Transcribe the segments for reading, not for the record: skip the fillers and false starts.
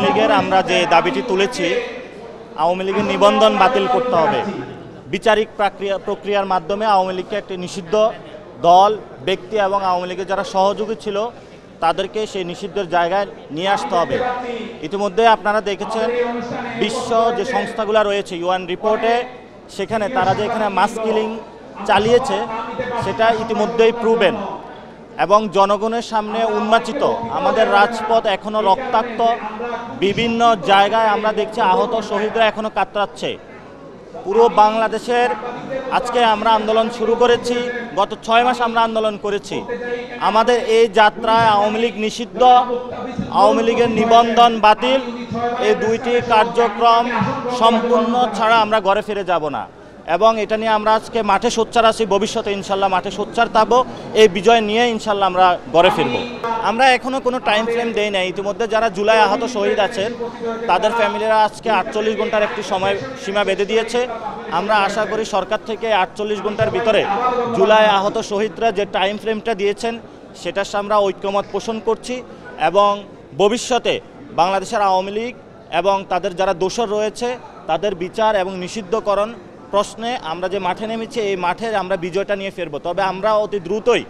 লীগের আমরা যে দাবিটি তুলেছি, আওয়ামী লীগের নিবন্ধন বাতিল করতে হবে। বিচারিক প্রক্রিয়ার মাধ্যমে আওয়ামী লীগকে একটি নিষিদ্ধ দল, ব্যক্তি এবং আওয়ামী লীগের যারা সহযোগী ছিল তাদেরকে সেই নিষিদ্ধের জায়গায় নিয়ে আসতে হবে। ইতিমধ্যে আপনারা দেখেছেন বিশ্ব যে সংস্থাগুলো রয়েছে ইউএন রিপোর্টে, সেখানে তারা যে এখানে মাস কিলিং চালিয়েছে সেটা ইতিমধ্যেই প্রুভেন এবং জনগণের সামনে উন্মাচিত। আমাদের রাজপথ এখনও রক্তাক্ত, বিভিন্ন জায়গায় আমরা দেখছি আহত শহীদরা এখনও কাতরাচ্ছে। পুরো বাংলাদেশের আজকে আমরা আন্দোলন শুরু করেছি, গত 6 মাস আমরা আন্দোলন করেছি। আমাদের এই যাত্রায় আওয়ামী লীগ নিষিদ্ধ, আওয়ামী লীগের নিবন্ধন বাতিল, এই দুইটি কার্যক্রম সম্পূর্ণ ছাড়া আমরা ঘরে ফিরে যাব না। এবং এটা নিয়ে আমরা আজকে মাঠে সোচ্চার আছি, ভবিষ্যতে ইনশাল্লাহ মাঠে সোচ্চার থাকবো। এই বিজয় নিয়ে ইনশাল্লাহ আমরা ঘরে ফিরব। আমরা এখনও কোনো টাইম ফ্রেম দেই নাই। ইতিমধ্যে যারা জুলাই আহত শহীদ আছেন তাদের ফ্যামিলিরা আজকে 48 ঘন্টার একটি সময় সীমা বেঁধে দিয়েছে। আমরা আশা করি সরকার থেকে 48 ঘন্টার ভিতরে জুলাই আহত শহীদরা যে টাইম ফ্রেমটা দিয়েছেন সেটার সাথে আমরা ঐক্যমত পোষণ করছি এবং ভবিষ্যতে বাংলাদেশের আওয়ামী লীগ এবং তাদের যারা দোষর রয়েছে তাদের বিচার এবং নিষিদ্ধকরণ প্রশ্নে আমরা যে মাঠে নেমেছি, এই মাঠে আমরা বিজয়টা নিয়ে ফিরব। তবে আমরা অতি দ্রুতই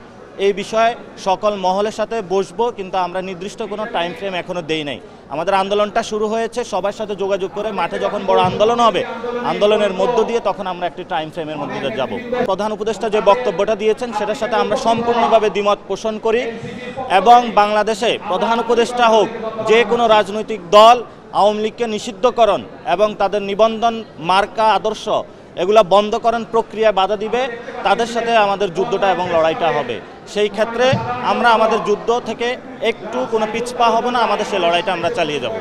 এই বিষয়ে সকল মহলের সাথে বসবো, কিন্তু আমরা নির্দিষ্ট কোনো টাইম ফ্রেম এখনও দেই নাই। আমাদের আন্দোলনটা শুরু হয়েছে, সবার সাথে যোগাযোগ করে মাঠে যখন বড় আন্দোলন হবে, আন্দোলনের মধ্য দিয়ে তখন আমরা একটি টাইম ফ্রেমের মধ্যে যাব। প্রধান উপদেষ্টা যে বক্তব্যটা দিয়েছেন সেটার সাথে আমরা সম্পূর্ণভাবে দ্বিমত পোষণ করি এবং বাংলাদেশে প্রধান উপদেষ্টা হোক যে কোনো রাজনৈতিক দল আওয়ামী লীগকে নিষিদ্ধকরণ এবং তাদের নিবন্ধন মার্কা আদর্শ এগুলা বন্ধকরণ প্রক্রিয়ায় বাধা দিবে, তাদের সাথে আমাদের যুদ্ধটা এবং লড়াইটা হবে। সেই ক্ষেত্রে আমরা আমাদের যুদ্ধ থেকে একটু কোনো পিছপা হব না, আমাদের সেই লড়াইটা আমরা চালিয়ে যাব।